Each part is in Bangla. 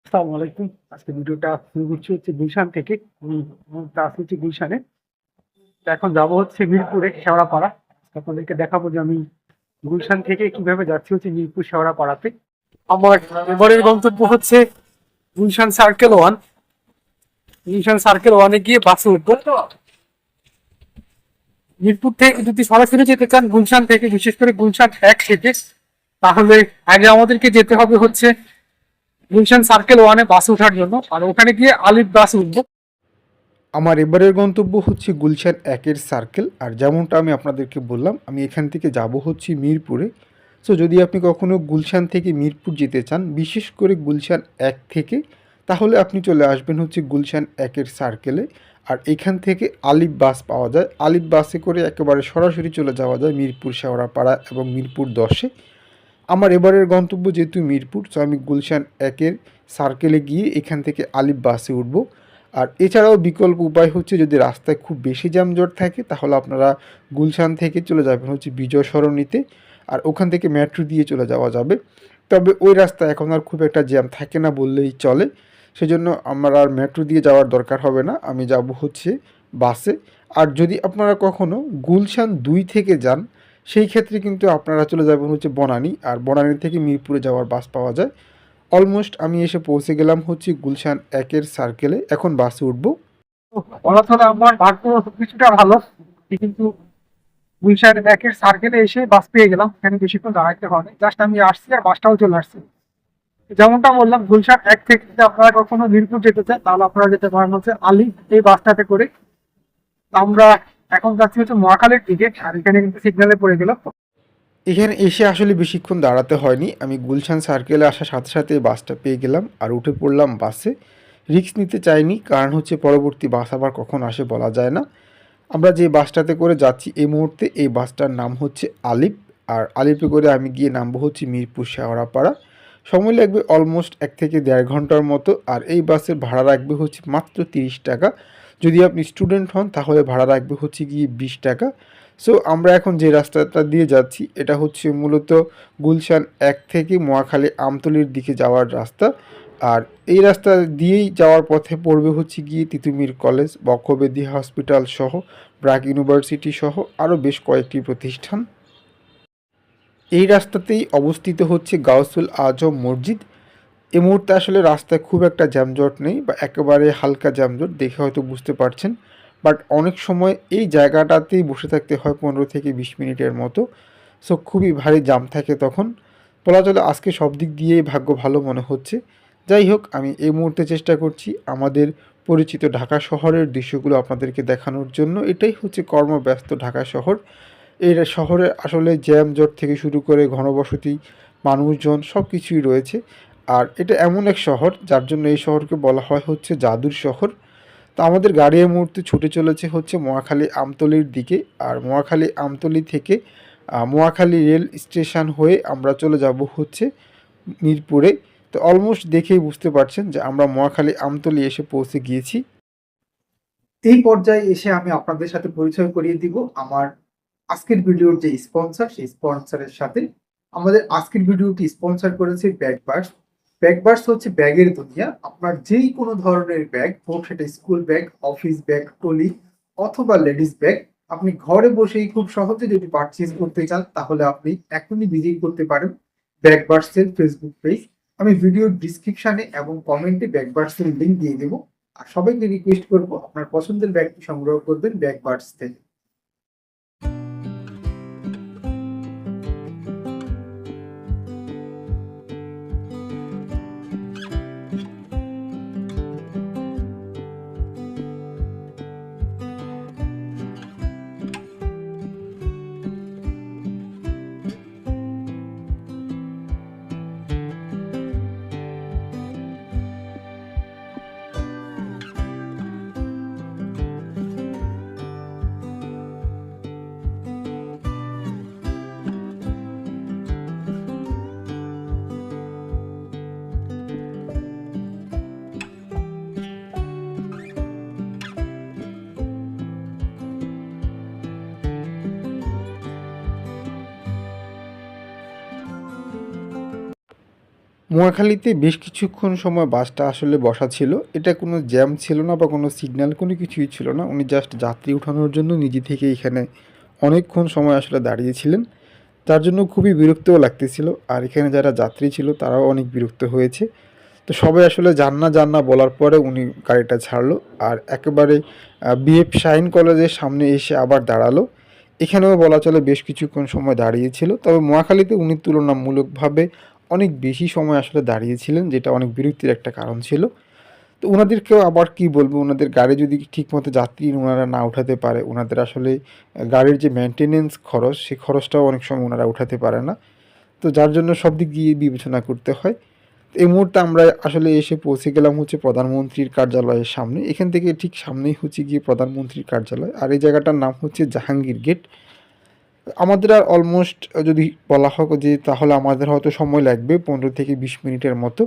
আসসালামু আলাইকুম। আজকে ভিডিওটা শুরু করছি হচ্ছে গুলশান থেকে। আমি মুহূর্তে আছি হচ্ছে গুলশানে। তো এখন যাবো হচ্ছে মিরপুরে শেওড়াপাড়া। আজকে আপনাদেরকে দেখাবো যে আমি গুলশান থেকে কিভাবে যাচ্ছি হচ্ছে মিরপুর শেওড়াপাড়াতে। আমার এবারের গন্তব্য হচ্ছে Gulshan circle one. Gulshan circle ওয়ানে গিয়ে বাসে উঠবো। মিরপুর থেকে যদি সরাসরি যেতে চান গুলশান থেকে, বিশেষ করে গুলশান এক থেকে, তাহলে আগে আমাদেরকে যেতে হবে হচ্ছে গুলশান সার্কেল ওয়ানে বাসে ওঠার জন্য, আর ওখানে গিয়ে আলিফ বাসে উঠবো। আমার এবারের গন্তব্য হচ্ছে গুলশান একের সার্কেল। আর যেমনটা আমি আপনাদেরকে বললাম, আমি এখান থেকে যাব হচ্ছে মিরপুরে। সো যদি আপনি কখনও গুলশান থেকে মিরপুর যেতে চান, বিশেষ করে গুলশান এক থেকে, তাহলে আপনি চলে আসবেন হচ্ছে গুলশান একের সার্কেলে। আর এখান থেকে আলিফ বাস পাওয়া যায়। আলিফ বাসে করে একেবারে সরাসরি চলে যাওয়া যায় মিরপুর শেওড়াপাড়া এবং মিরপুর 10-এ। আমার এবারের গন্তব্য যেহেতু মিরপুর, সো আমি গুলশান একের সার্কেলে গিয়ে এখান থেকে আলিফ বাসে উঠব। আর এছাড়াও বিকল্প উপায় হচ্ছে, যদি রাস্তায় খুব বেশি যানজট থাকে তাহলে আপনারা গুলশান থেকে চলে যাবেন হচ্ছে বিজয় সরণিতে। আর ওখান থেকে মেট্রো দিয়ে চলে যাওয়া যাবে। তবে ওই রাস্তায় এখন আর খুব একটা জ্যাম থাকে না বললেই চলে। সেজন্য আমার আর মেট্রো দিয়ে যাওয়ার দরকার হবে না, আমি যাব হচ্ছে বাসে। আর যদি আপনারা কখনও গুলশান 2 থেকে যান, সেই ক্ষেত্রে কিন্তু আপনারা চলে যাবেন হচ্ছে বনানী। আর বনানী থেকে মিরপুরে যাওয়ার বাস পাওয়া যায়। অলমোস্ট আমি এসে পৌঁছে গেলাম হচ্ছে গুলশান একের সার্কেলে, এখন বাসে উঠবো। বলা চলে আমার ভাগ্য কিছুটা ভালো, কিন্তু গুলশান একের সার্কেলে এসে বাস পেয়ে গেলাম। এখানে বেশিক্ষণ দাঁড়াইতে হয়নি, জাস্ট আমি আসছি আর বাসটাও চলে আসছে। যেমনটা বললাম, গুলশান এক থেকে যদি আপনারা কখনো মিরপুর যেতে চান তাহলে আপনারা যেতে পারেন হচ্ছে আলি এই বাসটাতে করে। আমরা এখন যাচ্ছি হচ্ছে মহাখালীর দিকে, আর এখানে কিন্তু সিগন্যালে পড়ে গেল। এখানে এসে আসলে বেশিক্ষণ দাঁড়াতে হয়নি, আমি গুলশান সার্কেলে আসার সাথে সাথে বাসটা পেয়ে গেলাম আর উঠে পড়লাম বাসে। রিস্ক নিতে চাইনি, কারণ হচ্ছে পরবর্তী বাস আবার কখন আসে বলা যায় না। আমরা যে বাসটাতে করে যাচ্ছি এই মুহূর্তে, এই বাসটার নাম হচ্ছে আলিফ। আর আলিফে করে আমি গিয়ে নামবো হচ্ছে মিরপুর শেওড়াপাড়া। সময় লাগবে অলমোস্ট 1 থেকে 1.5 ঘন্টার মতো। আর এই বাসের ভাড়া রাখবে হচ্ছে মাত্র 30 টাকা। যদি আপনি স্টুডেন্ট হন তাহলে ভাড়া রাখবে হচ্ছে গিয়ে 20 টাকা। সো আমরা এখন যে রাস্তাটা দিয়ে যাচ্ছি এটা হচ্ছে মূলত গুলশান এক থেকে মহাখালী আমতলির দিকে যাওয়ার রাস্তা। আর এই রাস্তা দিয়েই যাওয়ার পথে পড়বে হচ্ছে গিয়ে তিতুমির কলেজ, বক্ষব্যাধি হসপিটাল সহ ব্র্যাক ইউনিভার্সিটি সহ আরও বেশ কয়েকটি প্রতিষ্ঠান। এই রাস্তাতেই অবস্থিত হচ্ছে গাউসুল আজম মসজিদ। এই মুহূর্তে আসলে রাস্তায় খুব একটা জ্যামজট নেই, বা একেবারে হালকা জ্যামজট দেখে হয়তো বুঝতে পারছেন। বাট অনেক সময় এই জায়গাটাতেই বসে থাকতে হয় 15 থেকে 20 মিনিটের মতো। সো খুবই ভারী জ্যাম থাকে তখন। বলা চলে আজকে সব দিক দিয়েই ভাগ্য ভালো মনে হচ্ছে। যাই হোক, আমি এই মুহূর্তে চেষ্টা করছি আমাদের পরিচিত ঢাকা শহরের দৃশ্যগুলো আপনাদেরকে দেখানোর জন্য। এটাই হচ্ছে কর্মব্যস্ত ঢাকা শহর। এই শহরে আসলে জ্যামজট থেকে শুরু করে ঘনবসতি, মানুষজন সব কিছুই রয়েছে। আর এটা এমন এক শহর যার জন্য এই শহরকে বলা হয় হচ্ছে জাদুর শহর। তো আমাদের গাড়ি এই মুহূর্তে ছুটে চলেছে হচ্ছে মহাখালী আমতলির দিকে। আর মহাখালী আমতলি থেকে মহাখালী রেল স্টেশন হয়ে আমরা চলে যাব হচ্ছে মিরপুরে। তো অলমোস্ট দেখেই বুঝতে পারছেন যে আমরা মহাখালী আমতলি এসে পৌঁছে গিয়েছি। এই পর্যায়ে এসে আমি আপনাদের সাথে পরিচয় করিয়ে দিব আমার আজকের ভিডিওর যে স্পন্সর, সেই স্পন্সরের সাথে। আমাদের আজকের ভিডিওটি স্পন্সর করেছে ব্যাগবার্স। ব্যাগবার্স হচ্ছে ব্যাগের দুনিয়া। আপনার যেই কোনো ধরনের ব্যাগ, হোক সেটা school bag, office bag, trolley অথবা লেডিস ব্যাগ, আপনি ঘরে বসেই খুব সহজে যদি পারচেজ করতে চান তাহলে আপনি এখনই ভিজিট করতে পারেন ব্যাগবার্সের ফেসবুক পেজ। আমি ভিডিওর ডিসক্রিপশনে এবং কমেন্টে ব্যাগবার্সের লিঙ্ক দিয়ে দেবো। আর সবাইকে রিকোয়েস্ট করবো আপনার পছন্দের ব্যাগটি সংগ্রহ করবেন ব্যাগবার্স থেকে। মহাখালীতে বেশ কিছুক্ষণ সময় বাসটা আসলে বসা ছিল। এটা কোনো জ্যাম ছিল না বা কোনো সিগন্যাল কোনো কিছুই ছিল না। উনি জাস্ট যাত্রী উঠানোর জন্য নিজে থেকে এখানে অনেকক্ষণ সময় আসলে দাঁড়িয়েছিলেন। যার জন্য খুবই বিরক্তও লাগতেছিল। আর এখানে যারা যাত্রী ছিল তারাও অনেক বিরক্ত হয়েছে। তো সবাই আসলে যান না বলার পরে উনি গাড়িটা ছাড়লো আর একেবারে বিএফ শাহিন কলেজের সামনে এসে আবার দাঁড়ালো। এখানেও বলা চলে বেশ কিছুক্ষণ সময় দাঁড়িয়েছিল। তবে মহাখালীতে উনি তুলনামূলকভাবে অনেক বেশি সময় আসলে দাঁড়িয়েছিলেন, যেটা অনেক বিরক্তির একটা কারণ ছিল। তো ওনাদেরকেও আবার কি বলবো, ওনাদের গাড়ি যদি ঠিকমতো যাত্রী ওনারা না উঠাতে পারে, ওনাদের আসলে গাড়ির যে মেনটেনেন্স খরচ, সেই খরচটাও অনেক সময় ওনারা উঠাতে পারে না। তো যার জন্য সব দিক দিয়ে বিবেচনা করতে হয়। এই মুহূর্তে আমরা আসলে এসে পৌঁছে গেলাম হচ্ছে প্রধানমন্ত্রীর কার্যালয়ের সামনে। এখান থেকে ঠিক সামনেই হচ্ছে গিয়ে প্রধানমন্ত্রীর কার্যালয়। আর এই জায়গাটার নাম হচ্ছে জাহাঙ্গীর গেট। আমাদের আর অলমোস্ট যদি বলা হোক যে তাহলে আমাদের হয়তো সময় লাগবে 15 থেকে 20 মিনিটের মতো।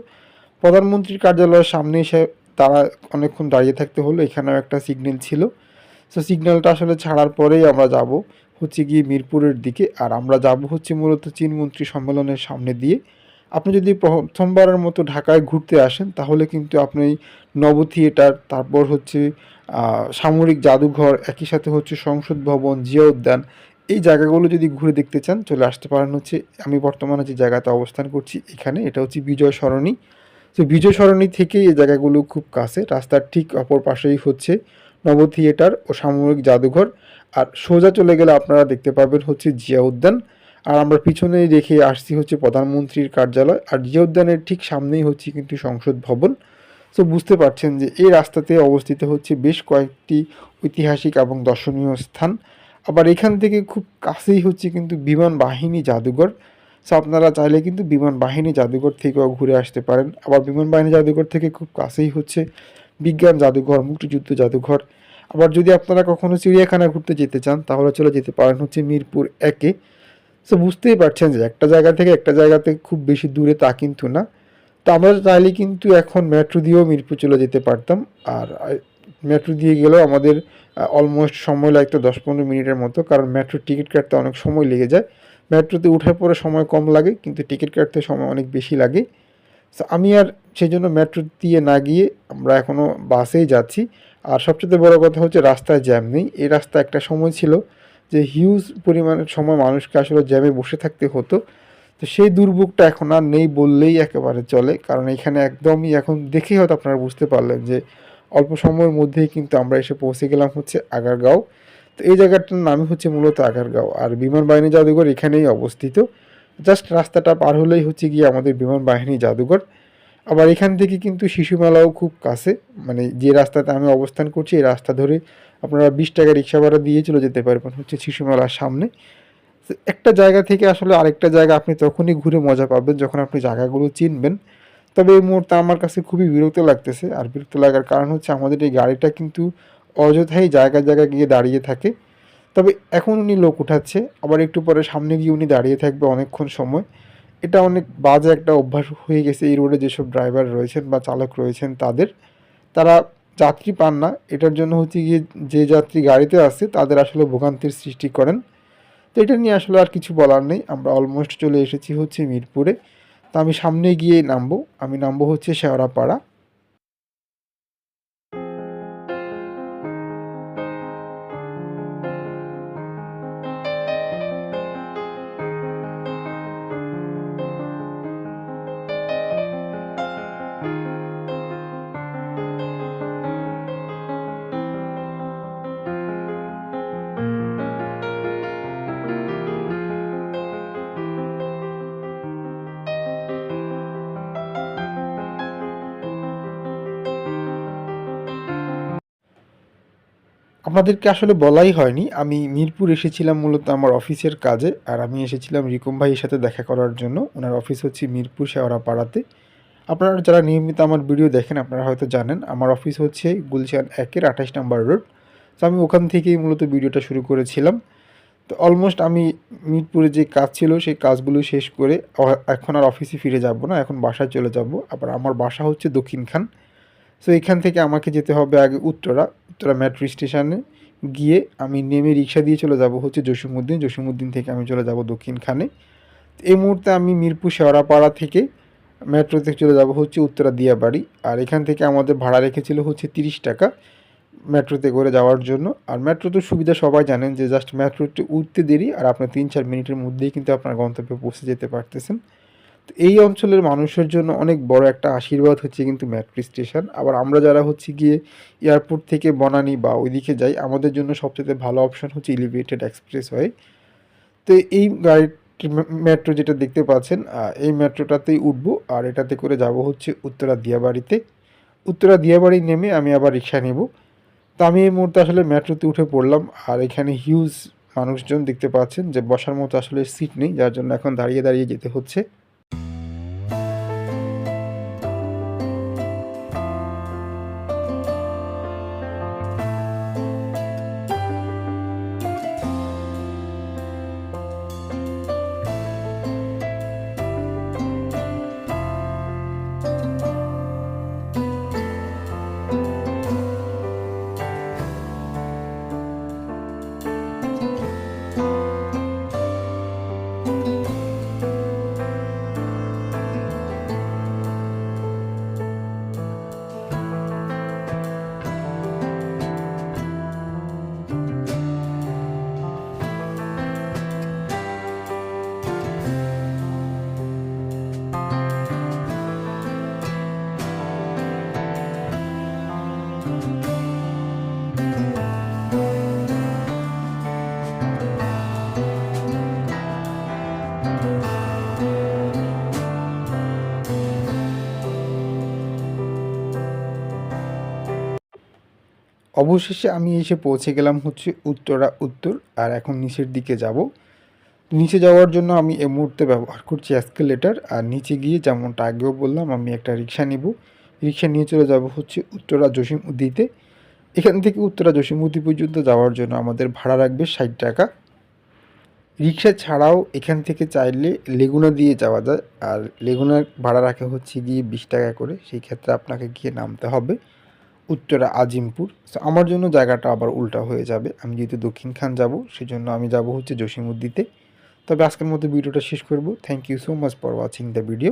প্রধানমন্ত্রীর কার্যালয়ের সামনে এসে তারা অনেকক্ষণ দাঁড়িয়ে থাকতে হলো। এখানেও একটা সিগন্যাল ছিল। সো সিগন্যালটা আসলে ছাড়ার পরেই আমরা যাব হচ্ছে গিয়ে মিরপুরের দিকে। আর আমরা যাব হচ্ছে মূলত চীনমন্ত্রী সম্মেলনের সামনে দিয়ে। আপনি যদি প্রথমবারের মতো ঢাকায় ঘুরতে আসেন তাহলে কিন্তু আপনি নব থিয়েটার, তারপর হচ্ছে সামরিক জাদুঘর, একই সাথে হচ্ছে সংসদ ভবন, জিয়া উদ্যান, এই জায়গাগুলো যদি ঘুরে দেখতে চান চলে আসতে পারেন হচ্ছে আমি বর্তমানে যে জায়গাতে অবস্থান করছি এখানে। এটা হচ্ছে বিজয় সরণি। তো বিজয় সরণি থেকেই এই জায়গাগুলো খুব কাছে। রাস্তার ঠিক অপর পাশেই হচ্ছে নব থিয়েটার ও সামরিক জাদুঘর। আর সোজা চলে গেলে আপনারা দেখতে পাবেন হচ্ছে জিয়া উদ্যান। আর আমরা পিছনে রেখে আসছি হচ্ছে প্রধানমন্ত্রীর কার্যালয়। আর জিয়া উদ্যানের ঠিক সামনেই হচ্ছে কিন্তু সংসদ ভবন। সো বুঝতে পারছেন যে এই রাস্তাতে অবস্থিত হচ্ছে বেশ কয়েকটি ঐতিহাসিক এবং দর্শনীয় স্থান। আবার এখান থেকে খুব কাছেই হচ্ছে কিন্তু বিমান বাহিনী জাদুঘর। সো আপনারা চাইলে কিন্তু বিমান বাহিনী জাদুঘর থেকেও ঘুরে আসতে পারেন। আবার বিমান বাহিনী জাদুঘর থেকে খুব কাছেই হচ্ছে বিজ্ঞান জাদুঘর, মুক্তিযুদ্ধ জাদুঘর। আবার যদি আপনারা কখনো চিড়িয়াখানা ঘুরতে যেতে চান তাহলে চলে যেতে পারেন হচ্ছে মিরপুর 1-এ। সো বুঝতেই পারছেন যে একটা জায়গা থেকে একটা জায়গাতে খুব বেশি দূরে তা কিন্তু না। তো আমরা চাইলে কিন্তু এখন মেট্রো দিয়েও মিরপুর চলে যেতে পারতাম। আর মেট্রো দিয়ে গেলেও আমাদের অলমোস্ট সময় লাগতো 10-15 মিনিটের মতো, কারণ মেট্রোর টিকিট কাটতে অনেক সময় লেগে যায়। মেট্রোতে উঠার পরে সময় কম লাগে কিন্তু টিকিট কাটতে সময় অনেক বেশি লাগে। সো আমি আর সেই জন্য মেট্রো দিয়ে না গিয়ে আমরা এখনও বাসেই যাচ্ছি। আর সবচেয়ে বড় কথা হচ্ছে রাস্তায় জ্যাম নেই। এই রাস্তা একটা সময় ছিল যে হিউজ পরিমাণের সময় মানুষকে আসলে জ্যামে বসে থাকতে হতো। তো সেই দুর্ভোগটা এখন আর নেই বললেই একেবারে চলে, কারণ এখানে একদমই এখন দেখেই হয়তো আপনারা বুঝতে পারলেন যে অল্প সময়ের মধ্যেই কিন্তু আমরা এসে পৌঁছে গেলাম হচ্ছে আগারগাঁও। তো এই জায়গাটার নামই হচ্ছে মূলত আগারগাঁও। আর বিমান বাহিনী জাদুঘর এখানেই অবস্থিত। জাস্ট রাস্তাটা পার হলেই হচ্ছে গিয়ে আমাদের বিমান বাহিনী জাদুঘর। আবার এখান থেকে কিন্তু শিশু মেলাও খুব কাছে। মানে যে রাস্তাতে আমি অবস্থান করছি এই রাস্তা ধরে আপনারা 20 টাকা রিক্সা ভাড়া দিয়ে চলে যেতে পারবেন হচ্ছে শিশু মেলার সামনে। তো একটা জায়গা থেকে আসলে আরেকটা জায়গা আপনি তখনই ঘুরে মজা পাবেন যখন আপনি জায়গাগুলো চিনবেন। তবে এই মুহূর্তে আমার কাছে খুবই বিরক্ত লাগতেছে। আর বিরক্ত লাগার কারণ হচ্ছে আমাদের এই গাড়িটা কিন্তু অযথাই জায়গায় গিয়ে দাঁড়িয়ে থাকে। তবে এখন উনি লোক উঠাচ্ছে, আবার একটু পরে সামনে গিয়ে উনি দাঁড়িয়ে থাকবে অনেকক্ষণ সময়। এটা অনেক বাজে একটা অভ্যাস হয়ে গেছে এই রোডে যেসব ড্রাইভার রয়েছেন বা চালক রয়েছেন তাদের। তারা যাত্রী পান না, এটার জন্য হচ্ছে গিয়ে যে যাত্রী গাড়িতে আসে তাদের আসলে ভোগান্তির সৃষ্টি করেন। তো এটা নিয়ে আসলে আর কিছু বলার নেই। আমরা অলমোস্ট চলে এসেছি হচ্ছে মিরপুরে। তো আমি সামনে গিয়ে নামবো। আমি নামবো হচ্ছে শেওড়াপাড়া। আপনাদেরকে আসলে বলাই হয়নি, আমি মিরপুর এসেছিলাম মূলত আমার অফিসের কাজে। আর আমি এসেছিলাম রিকম ভাইয়ের সাথে দেখা করার জন্য। ওনার অফিস হচ্ছে মিরপুর শেওড়াপাড়াতে। আপনারা যারা নিয়মিত আমার ভিডিও দেখেন আপনারা হয়তো জানেন আমার অফিস হচ্ছে গুলশান 1-এর 28 নম্বর রোড। তো আমি ওখান থেকেই মূলত ভিডিওটা শুরু করেছিলাম। তো অলমোস্ট আমি মিরপুরে যে কাজ ছিল সেই কাজগুলো শেষ করে এখন আর অফিসে ফিরে যাব না, এখন বাসায় চলে যাব। আবার আমার বাসা হচ্ছে দক্ষিণখান। সো এখান থেকে আমাকে যেতে হবে আগে উত্তরা মেট্রো স্টেশনে গিয়ে আমি নেমে রিক্সা দিয়ে চলে যাব হচ্ছে জসীমউদ্দিন থেকে আমি চলে যাব দক্ষিণখানে। এই মুহূর্তে আমি মিরপুর শেওড়াপাড়া থেকে মেট্রোতে চলে যাব হচ্ছে উত্তরা দিয়াবাড়ি। আর এখান থেকে আমাদের ভাড়া রেখেছিল হচ্ছে 30 টাকা মেট্রোতে করে যাওয়ার জন্য। আর মেট্রো তো সুবিধা সবাই জানেন যে জাস্ট মেট্রোতে উঠতে দেরি আর আপনার 3-4 মিনিটের মধ্যেই কিন্তু আপনার গন্তব্যে পৌঁছে যেতে পারতেছেন। তো এই অঞ্চলের মানুষের জন্য অনেক বড় একটা আশীর্বাদ হচ্ছে কিন্তু মেট্রো স্টেশন। আবার আমরা যারা হচ্ছে গিয়ে এয়ারপোর্ট থেকে বনানী বা ওইদিকে যাই, আমাদের জন্য সবচেয়ে ভালো অপশন হচ্ছে এলিভেটেড এক্সপ্রেসওয়ে। তো এই গাড়িটি মেট্রো যেটা দেখতে পাচ্ছেন, এই মেট্রোটাতেই উঠবো আর এটাতে করে যাব হচ্ছে উত্তরা দিয়াবাড়িতে। উত্তরা দিয়াবাড়ি নেমে আমি আবার রিক্সা নেব। তো আমি এই মুহূর্তে আসলে মেট্রোতে উঠে পড়লাম আর এখানে হিউজ মানুষজন দেখতে পাচ্ছেন যে বসার মতো আসলে সিট নেই, যার জন্য এখন দাঁড়িয়ে দাঁড়িয়ে যেতে হচ্ছে। অবশেষে আমি এসে পৌঁছে গেলাম হচ্ছে উত্তরা উত্তর। আর এখন নিচের দিকে যাব। নিচে যাওয়ার জন্য আমি এই মুহূর্তে ব্যবহার করছি এসকেলেটর। আর নিচে গিয়ে যেমনটা আগেও বললাম, আমি একটা রিক্সা নিব। রিক্সা নিয়ে চলে যাব হচ্ছে উত্তরা জসিমউদ্দিতে। এখান থেকে উত্তরা জসিমউদ্দি পর্যন্ত যাওয়ার জন্য আমাদের ভাড়া রাখবে 60 টাকা। রিক্সা ছাড়াও এখান থেকে চাইলে লেগুনা দিয়ে যাওয়া যায়। আর লেগুনার ভাড়া রাখা হচ্ছে গিয়ে 20 টাকা করে। সেই ক্ষেত্রে আপনাকে গিয়ে নামতে হবে উত্তরা আজিমপুর। সো আমার জন্য জায়গাটা আবার উল্টা হয়ে যাবে। আমি যেহেতু দক্ষিণখান যাব, সেজন্য আমি যাব হচ্ছে জসিমউদ্দিতে। তবে আজকের মতো ভিডিওটা শেষ করব। Thank you so much for watching the video.